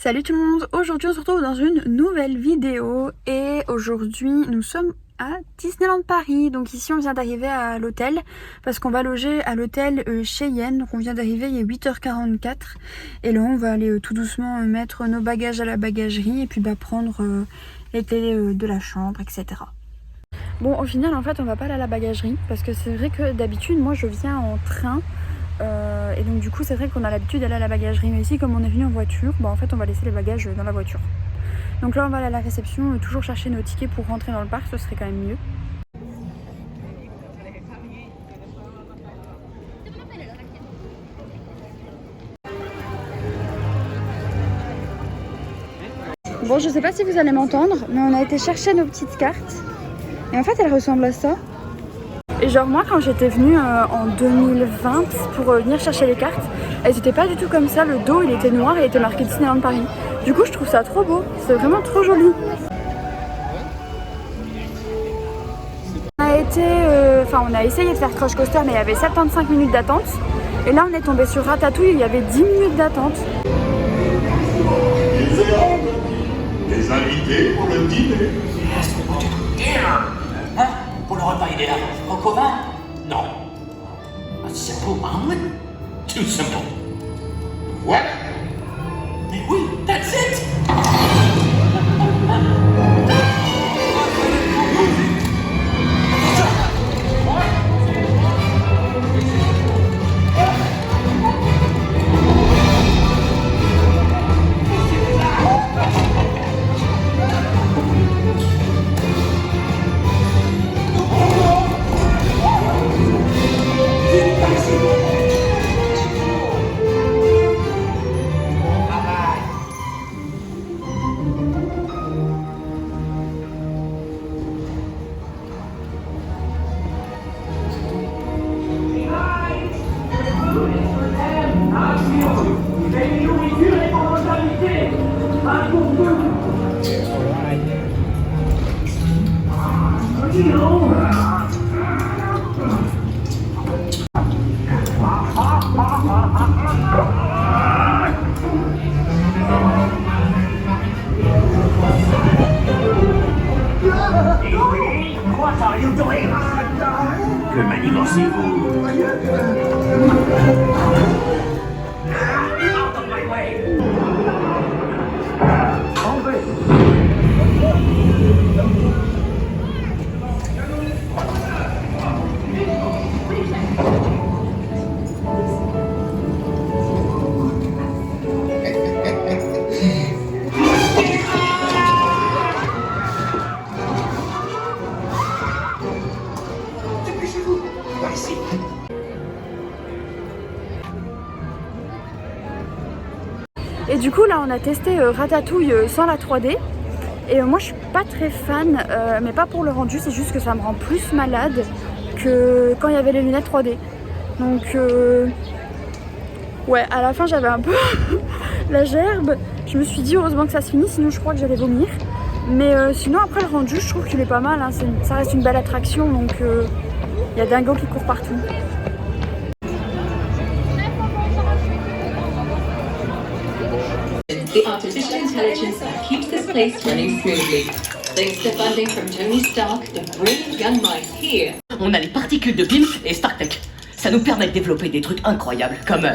Salut tout le monde, aujourd'hui on se retrouve dans une nouvelle vidéo et aujourd'hui nous sommes à Disneyland Paris. Donc ici on vient d'arriver à l'hôtel parce qu'on va loger à l'hôtel Cheyenne. Donc on vient d'arriver, il est 8h44 et là on va aller tout doucement mettre nos bagages à la bagagerie et puis prendre les clés de la chambre, etc. Bon, au final en fait on va pas aller à la bagagerie parce que c'est vrai que d'habitude moi je viens en train. Et donc du coup c'est vrai qu'on a l'habitude d'aller à la bagagerie, mais ici comme on est venu en voiture, en fait on va laisser les bagages dans la voiture. Donc là on va aller à la réception, toujours chercher nos tickets pour rentrer dans le parc, ce serait quand même mieux. Bon, je sais pas si vous allez m'entendre, mais on a été chercher nos petites cartes et en fait elles ressemblent à ça. Et genre moi quand j'étais venue en 2020 pour venir chercher les cartes, elles étaient pas du tout comme ça, le dos il était noir et il était marqué Disneyland Paris. Du coup je trouve ça trop beau, c'est vraiment trop joli. On a essayé de faire Crush Coaster mais il y avait 75 minutes d'attente. Et là on est tombé sur Ratatouille, il y avait 10 minutes d'attente. Les invités pour le dîner. Est-ce que tu dinner? Hein? Pour le repas idéal, coco vin? Non. A simple omelet? Too simple. What? Mais oui, that's it! Que manigancez-vous? Et du coup là on a testé Ratatouille sans la 3D. Et moi je suis pas très fan, mais pas pour le rendu, c'est juste que ça me rend plus malade que quand il y avait les lunettes 3D. Donc ouais, à la fin j'avais un peu la gerbe. Je me suis dit heureusement que ça se finit, sinon je crois que j'allais vomir. Mais sinon après le rendu je trouve qu'il est pas mal, hein. Ça reste une belle attraction, donc il y a Dingo qui court partout. The artificial intelligence that keeps this place running smoothly. Thanks to funding from Tony Stark, the brilliant young minds here. On a les particules de Pimp et StarTech. Ça nous permet de développer des trucs incroyables, comme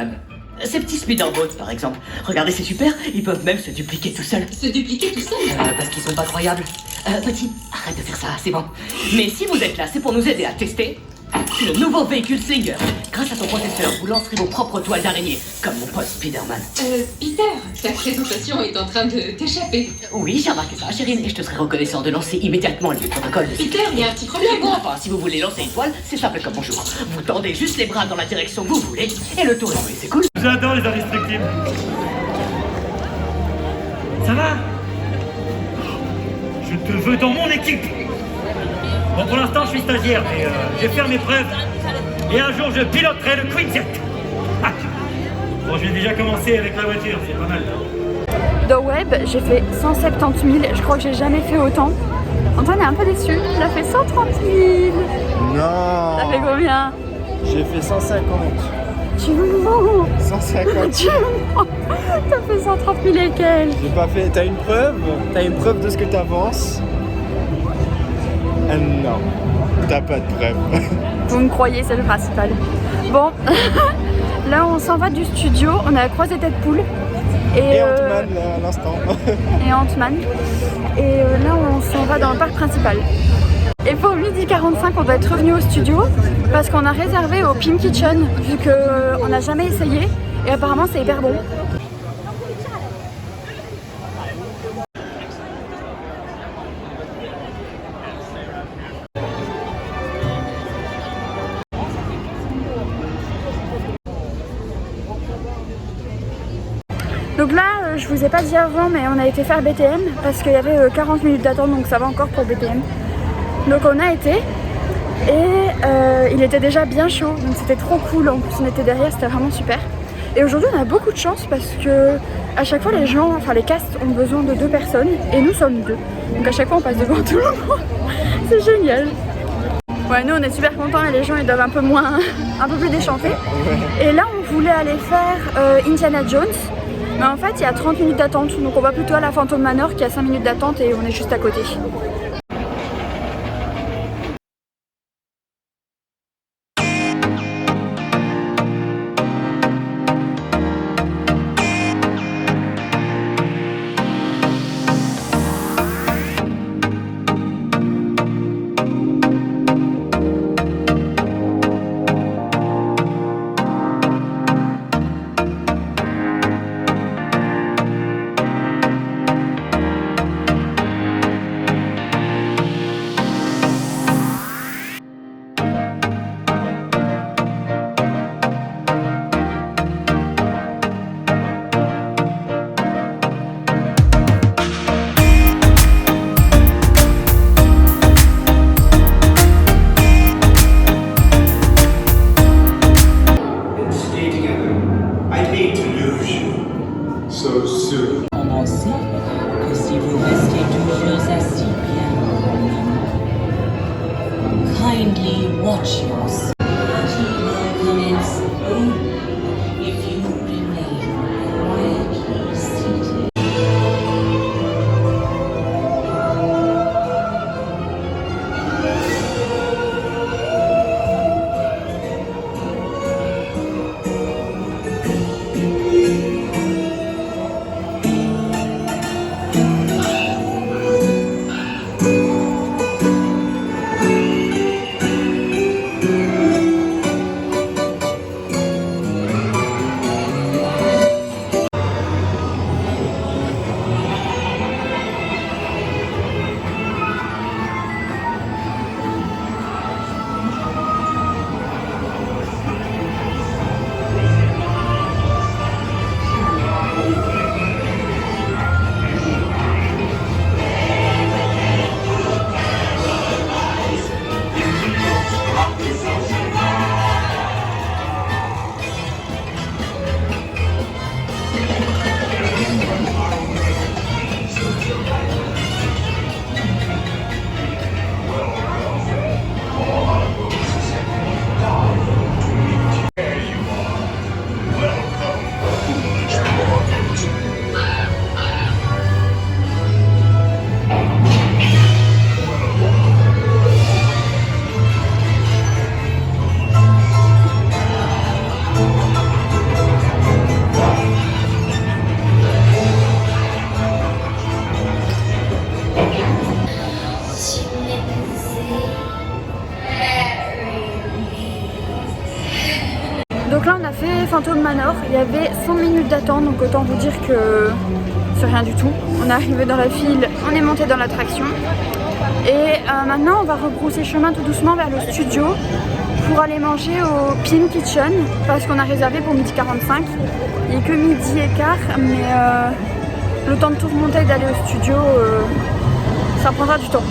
ces petits speederboats par exemple. Regardez, c'est super, ils peuvent même se dupliquer tout seuls. Se dupliquer tout seul? Parce qu'ils sont pas croyables. Petit, arrête de faire ça, c'est bon. Mais si vous êtes là, c'est pour nous aider à tester le nouveau véhicule Slinger. Grâce à son processeur, vous lancerez vos propres toiles d'araignée, comme mon pote Spider-Man. Peter, ta présentation est en train de t'échapper. Oui, j'ai remarqué ça, Chérine, et je te serais reconnaissant de lancer immédiatement le protocole de Peter, il y a un petit problème. Bon, enfin, si vous voulez lancer une toile, c'est simple comme bonjour. Vous tendez juste les bras dans la direction que vous voulez, et le tour est joué, c'est cool. J'adore les indestructibles. Ça va? Je te veux dans mon équipe. Bon, pour l'instant, je suis stagiaire, mais je vais faire mes preuves. Et un jour, je piloterai le Quinjet. Bon, je vais déjà commencer avec la voiture, c'est pas mal. The Web, j'ai fait 170 000, je crois que j'ai jamais fait autant. Antoine est un peu déçu, il a fait 130 000. Non. Ça fait combien? J'ai fait 150. Tu mens. 150. Tu mens. T'as fait 130 000 et quelques. J'ai pas fait. T'as une preuve? T'as une preuve de ce que t'avances? Non. T'as pas de preuve. Vous me croyez, c'est le principal. Bon, là on s'en va du studio, on a croisé Deadpool. Et Ant-Man là, à l'instant. Et Ant-Man. Et là on s'en va dans le parc principal. Et pour 12h45 on doit être revenu au studio parce qu'on a réservé au Pim Kitchen vu qu'on n'a jamais essayé et apparemment c'est hyper bon. Donc là, je vous ai pas dit avant, mais on a été faire BTM parce qu'il y avait 40 minutes d'attente, donc ça va encore pour BTM. Donc on a été et il était déjà bien chaud, donc c'était trop cool. En plus on était derrière, c'était vraiment super. Et aujourd'hui on a beaucoup de chance parce que à chaque fois les gens, enfin les castes ont besoin de 2 personnes et nous sommes 2. Donc à chaque fois on passe devant tout le monde. C'est génial. Ouais, nous on est super contents et les gens ils doivent un peu plus déchanter. Et là on voulait aller faire Indiana Jones. Mais en fait, il y a 30 minutes d'attente, donc on va plutôt à la Phantom Manor qui a 5 minutes d'attente et on est juste à côté. Pensez que si vous restez toujours assis bien, kindly watch yourself. Coming soon if you remain quietly seated. Donc là on a fait Phantom Manor, il y avait 100 minutes d'attente, donc autant vous dire que c'est rien du tout. On est arrivé dans la file, on est monté dans l'attraction et maintenant on va rebrousser chemin tout doucement vers le studio pour aller manger au Pim Kitchen parce qu'on a réservé pour 12h45. Il n'est que 12h15 mais le temps de tout remonter et d'aller au studio ça prendra du temps.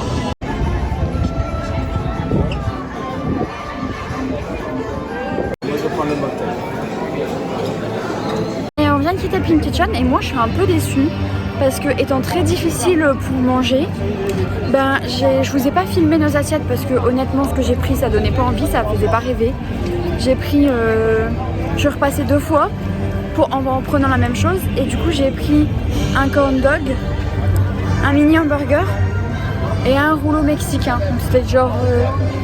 Et on vient de quitter Pim Kitchen et moi je suis un peu déçue parce que étant très difficile pour manger, ben je vous ai pas filmé nos assiettes parce que honnêtement ce que j'ai pris ça donnait pas envie, ça faisait pas rêver. J'ai pris Je suis repassée 2 fois en prenant la même chose. Et du coup j'ai pris un corn dog, un mini hamburger et un rouleau mexicain. Donc c'était genre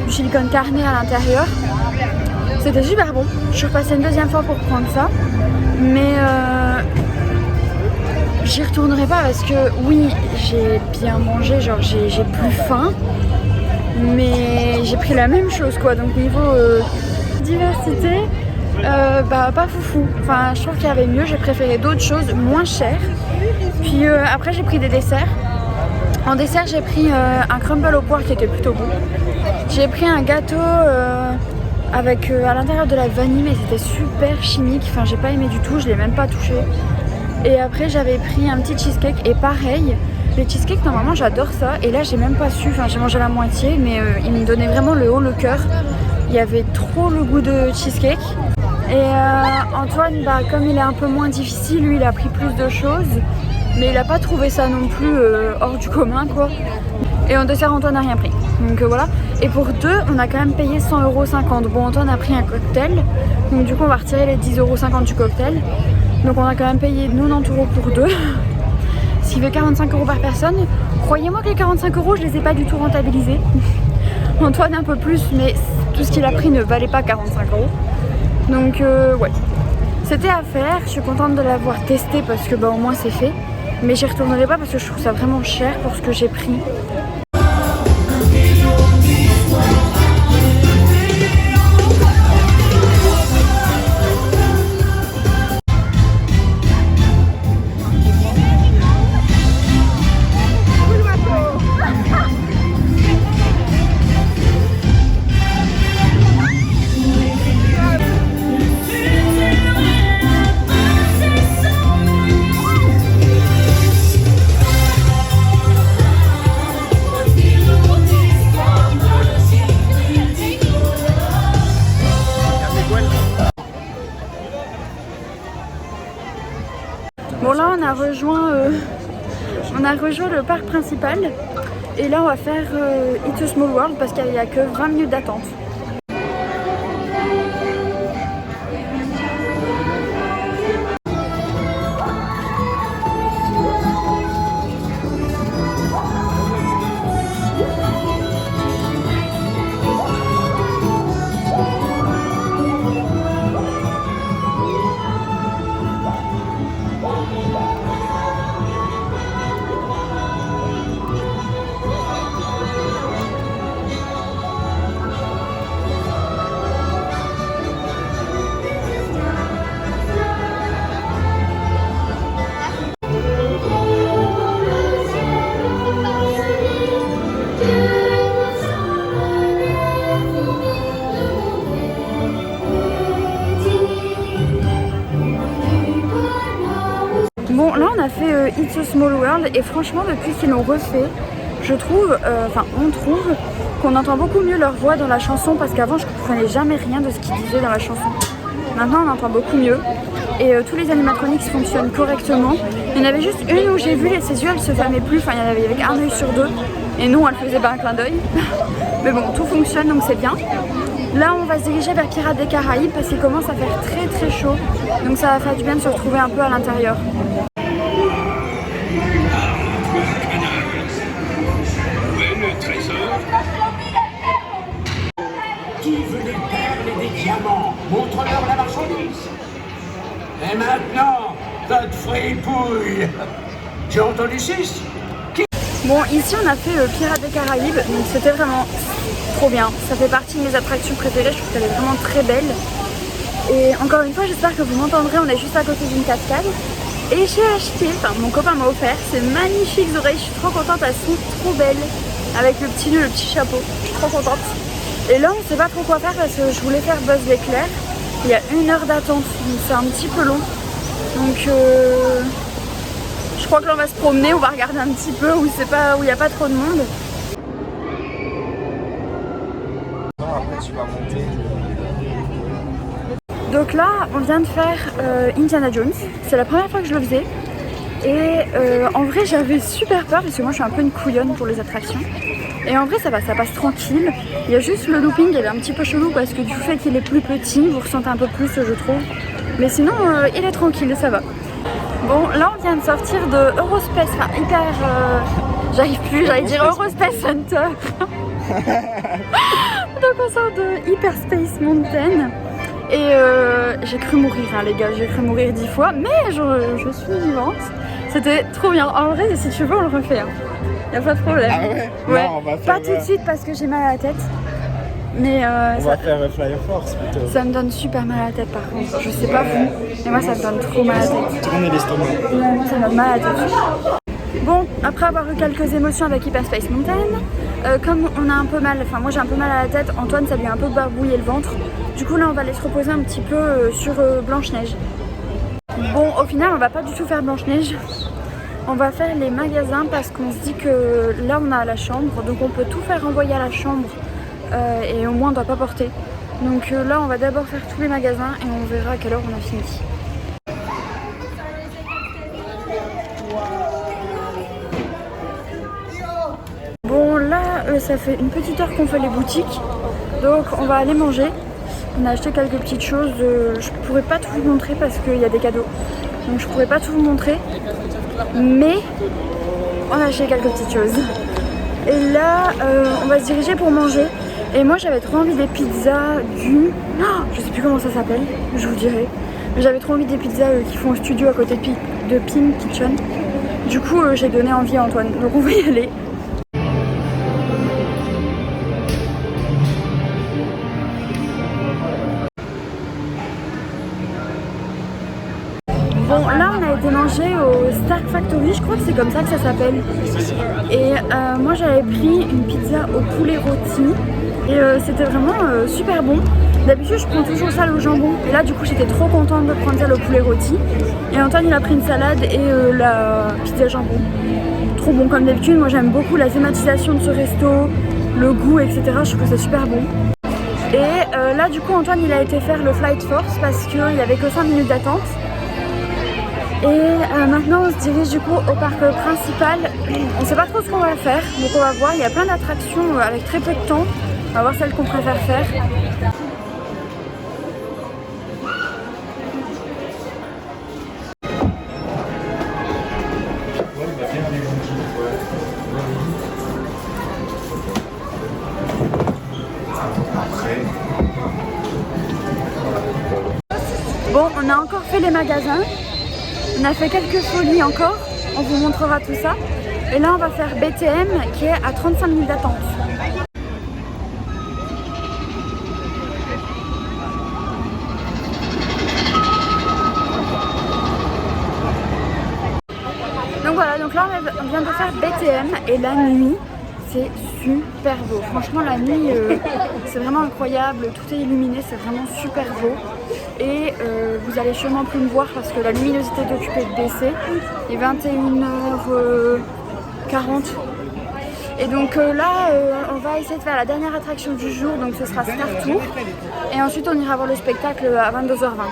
du chili con carne à l'intérieur. C'était super bon. Je suis repassée une 2e fois pour prendre ça. Mais j'y retournerai pas parce que oui, j'ai bien mangé, genre j'ai plus faim. Mais j'ai pris la même chose quoi. Donc niveau diversité, bah pas foufou. Enfin je trouve qu'il y avait mieux. J'ai préféré d'autres choses moins chères. Puis après j'ai pris des desserts. En dessert j'ai pris un crumble au poire qui était plutôt bon. J'ai pris un gâteau avec à l'intérieur de la vanille, mais c'était super chimique. Enfin j'ai pas aimé du tout, je l'ai même pas touché. Et après j'avais pris un petit cheesecake et pareil, les cheesecakes normalement j'adore ça. Et là j'ai même pas su, enfin j'ai mangé la moitié, mais il me donnait vraiment le haut le cœur. Il y avait trop le goût de cheesecake. Et Antoine, bah, comme il est un peu moins difficile, lui il a pris plus de choses. Mais il a pas trouvé ça non plus hors du commun quoi. Et en dessert Antoine n'a rien pris. Donc voilà. Et pour 2 on a quand même payé 100,50 €. Bon Antoine a pris un cocktail. Donc du coup on va retirer les 10,50 € du cocktail. Donc on a quand même payé 90 € pour 2. Ce qui fait 45 € par personne. Croyez-moi que les 45 € je les ai pas du tout rentabilisés. Antoine un peu plus, mais tout ce qu'il a pris ne valait pas 45 €. Donc ouais. C'était à faire, je suis contente de l'avoir testé parce que bah, au moins c'est fait. Mais j'y retournerai pas parce que je trouve ça vraiment cher pour ce que j'ai pris. Bon là on a rejoint le parc principal et là on va faire It's a Small World parce qu'il n'y a que 20 minutes d'attente. Bon là on a fait It's a Small World et franchement depuis qu'ils l'ont refait, je trouve, on trouve qu'on entend beaucoup mieux leur voix dans la chanson parce qu'avant je comprenais jamais rien de ce qu'ils disaient dans la chanson. Maintenant on entend beaucoup mieux et tous les animatronics fonctionnent correctement. Il y en avait juste une où j'ai vu ses yeux elles se fermaient plus, enfin il y en avait avec un œil sur 2 et non elle faisait pas un clin d'œil. Mais bon tout fonctionne donc c'est bien. Là on va se diriger vers Pirates des Caraïbes parce qu'il commence à faire très très chaud. Donc ça va faire du bien de se retrouver un peu à l'intérieur. Qui veut des perles et des diamants? Montre-leur la marchandise. Et maintenant, votre fripouille. J'ai entendu 6. Bon, ici on a fait Pirates des Caraïbes, donc c'était vraiment trop bien. Ça fait partie de mes attractions préférées, je trouve qu'elle est vraiment très belle. Et encore une fois, j'espère que vous m'entendrez, on est juste à côté d'une cascade. Et j'ai acheté, enfin mon copain m'a offert ces magnifiques oreilles, je suis trop contente, elles sont trop belles. Avec le petit nœud, le petit chapeau, je suis trop contente. Et là on sait pas trop quoi faire parce que je voulais faire Buzz l'éclair. Il y a 1 heure d'attente, donc c'est un petit peu long. Donc je crois que là on va se promener, on va regarder un petit peu où il n'y a pas trop de monde. Après tu vas monter. Donc là on vient de faire Indiana Jones, c'est la première fois que je le faisais. Et en vrai j'avais super peur parce que moi je suis un peu une couillonne pour les attractions. Et en vrai ça va, ça passe tranquille. Il y a juste le looping, il est un petit peu chelou parce que du fait qu'il est plus petit, vous ressentez un peu plus je trouve. Mais sinon il est tranquille, ça va. Bon là on vient de sortir de Eurospace, enfin hyper... j'arrive plus, j'allais dire Eurospace Center. Donc on sort de Hyperspace Mountain. Et j'ai cru mourir hein, les gars, j'ai cru mourir 10 fois. Mais je suis vivante. C'était trop bien. En vrai si tu veux on le refait hein. Y a pas de problème. Ah ouais? Ouais. Non, on va faire, pas tout de suite parce que j'ai mal à la tête. Mais on va faire Flyer Force plutôt. ça me donne super mal à la tête par contre. Je sais pas vous, mais moi ça me donne trop mal à la tête. Tournez l'estomac. Ça me donne mal à la tête. Bon, après avoir eu quelques émotions avec Hyperspace Mountain, comme on a un peu mal, enfin moi j'ai un peu mal à la tête, Antoine ça lui a un peu barbouillé le ventre. Du coup là on va aller se reposer un petit peu sur Blanche-Neige. Bon au final on va pas du tout faire Blanche-Neige. On va faire les magasins parce qu'on se dit que là on a la chambre, donc on peut tout faire renvoyer à la chambre et au moins on doit pas porter. Donc là on va d'abord faire tous les magasins et on verra à quelle heure on a fini. Bon là ça fait une petite heure qu'on fait les boutiques, donc on va aller manger. On a acheté quelques petites choses, je pourrais pas tout vous montrer parce qu'il y a des cadeaux. Donc je pourrais pas tout vous montrer, mais on a acheté quelques petites choses. Et là on va se diriger pour manger. Et moi j'avais trop envie des pizzas du... Oh, je sais plus comment ça s'appelle, je vous dirai. Mais j'avais trop envie des pizzas qui font au studio à côté de Pink Kitchen. Du coup j'ai donné envie à Antoine, donc on va y aller. Bon là on a été manger au Stark Factory, je crois que c'est comme ça que ça s'appelle. Et moi j'avais pris une pizza au poulet rôti et c'était vraiment super bon. D'habitude je prends toujours ça au jambon et là du coup j'étais trop contente de prendre ça au poulet rôti. Et Antoine il a pris une salade et la pizza jambon. Trop bon comme d'habitude, moi j'aime beaucoup la thématisation de ce resto, le goût etc, je trouve que c'est super bon. Et là du coup Antoine il a été faire le Flight Force parce qu'il n'y avait que 5 minutes d'attente. Et maintenant on se dirige du coup au parc principal. On sait pas trop ce qu'on va faire, donc on va voir, il y a plein d'attractions avec très peu de temps. On va voir celle qu'on préfère faire. Bon, on a encore fait les magasins. On a fait quelques folies encore, on vous montrera tout ça. Et là on va faire BTM qui est à 35 minutes d'attente. Donc voilà, donc là on vient de faire BTM et la nuit c'est super beau. Franchement la nuit c'est vraiment incroyable, tout est illuminé, c'est vraiment super beau. Et vous allez sûrement plus me voir parce que la luminosité est occupée de baisser. Il est 21h40. Et donc là on va essayer de faire la dernière attraction du jour, donc ce sera Star Tour. Et ensuite on ira voir le spectacle à 22h20.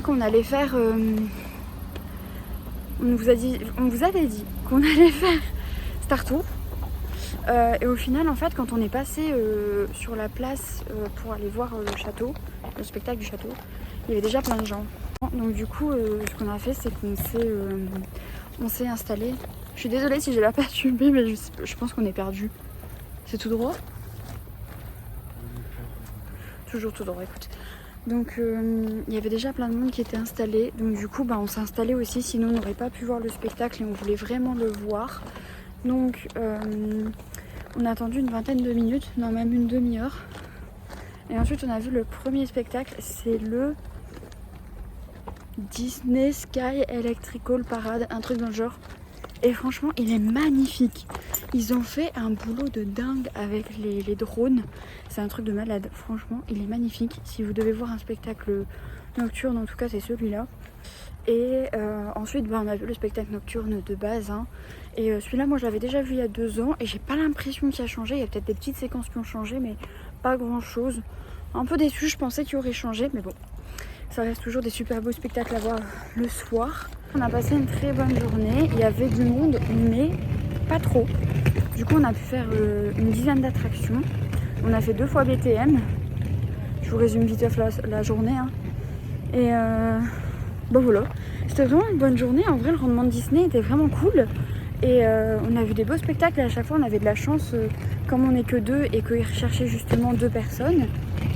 dit qu'on allait faire... on vous avait dit qu'on allait faire Star Tour. Et au final, en fait, quand on est passé sur la place pour aller voir le château, le spectacle du château, il y avait déjà plein de gens. Donc du coup, ce qu'on a fait, c'est qu'on s'est installé. Je suis désolée si j'ai la perturbée, mais je pense qu'on est perdu. C'est tout droit? Toujours tout droit, écoute. Donc il y avait déjà plein de monde qui était installé. Donc du coup, on s'est installé aussi, sinon on n'aurait pas pu voir le spectacle et on voulait vraiment le voir. Donc on a attendu une vingtaine de minutes, non même une demi-heure. Et ensuite on a vu le premier spectacle, c'est le Disney Sky Electrical Parade, un truc dans le genre. Et franchement il est magnifique. Ils ont fait un boulot de dingue avec les drones. C'est un truc de malade, franchement il est magnifique. Si vous devez voir un spectacle nocturne, en tout cas c'est celui-là. Et ensuite on a vu le spectacle nocturne de base hein. Et celui-là moi je l'avais déjà vu il y a 2 ans et j'ai pas l'impression qu'il a changé. Il y a peut-être des petites séquences qui ont changé mais pas grand chose. Un peu déçue, je pensais qu'il aurait changé mais bon, ça reste toujours des super beaux spectacles à voir le soir. On a passé une très bonne journée, il y avait du monde mais pas trop. Du coup on a pu faire une dizaine d'attractions. On a fait 2 fois BTM. Je vous résume vite la journée hein. Et voilà, c'était vraiment une bonne journée. En vrai le rendement de Disney était vraiment cool. Et on a vu des beaux spectacles et à chaque fois on avait de la chance. Comme on n'est que 2 et qu'ils recherchaient justement 2 personnes,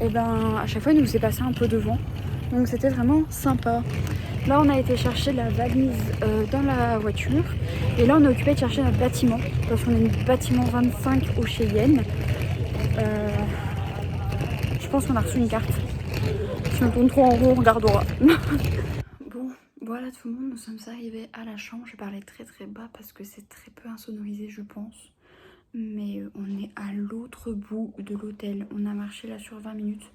et à chaque fois il nous faisait passer un peu devant. Donc c'était vraiment sympa. Là on a été chercher la valise dans la voiture. Et là on est occupé de chercher notre bâtiment. Parce qu'on est au bâtiment 25 au Cheyenne. Je pense qu'on a reçu une carte. Si on tourne trop en rond on regardera. Bon, voilà tout le monde, nous sommes arrivés à la chambre. Je parlais très très bas parce que c'est très peu insonorisé je pense. Mais on est à l'autre bout de l'hôtel. On a marché là sur 20 minutes.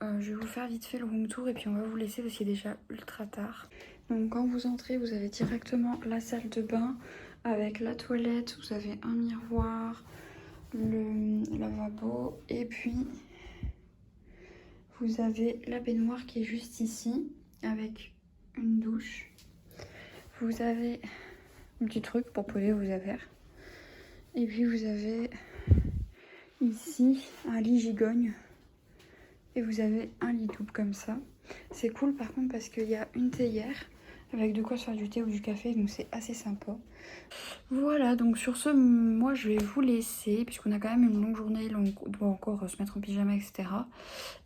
Je vais vous faire vite fait le room tour et puis on va vous laisser parce qu'il est déjà ultra tard. Donc quand vous entrez, vous avez directement la salle de bain avec la toilette. Vous avez un miroir, le lavabo et puis vous avez la baignoire qui est juste ici avec une douche. Vous avez un petit truc pour poser vos affaires. Et puis vous avez ici un lit gigogne. Et vous avez un lit double comme ça. C'est cool par contre parce qu'il y a une théière avec de quoi se faire du thé ou du café. Donc c'est assez sympa. Voilà, donc sur ce, moi je vais vous laisser. Puisqu'on a quand même une longue journée. On doit encore se mettre en pyjama, etc.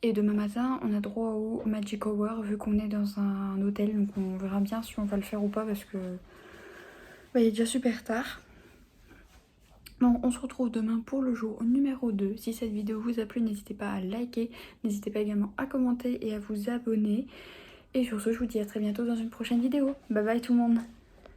Et demain matin, on a droit au Magic Hour. Vu qu'on est dans un hôtel. Donc on verra bien si on va le faire ou pas. Parce que il est déjà super tard. Donc on se retrouve demain pour le jour numéro 2. Si cette vidéo vous a plu, n'hésitez pas à liker, n'hésitez pas également à commenter et à vous abonner. Et sur ce, je vous dis à très bientôt dans une prochaine vidéo. Bye bye tout le monde.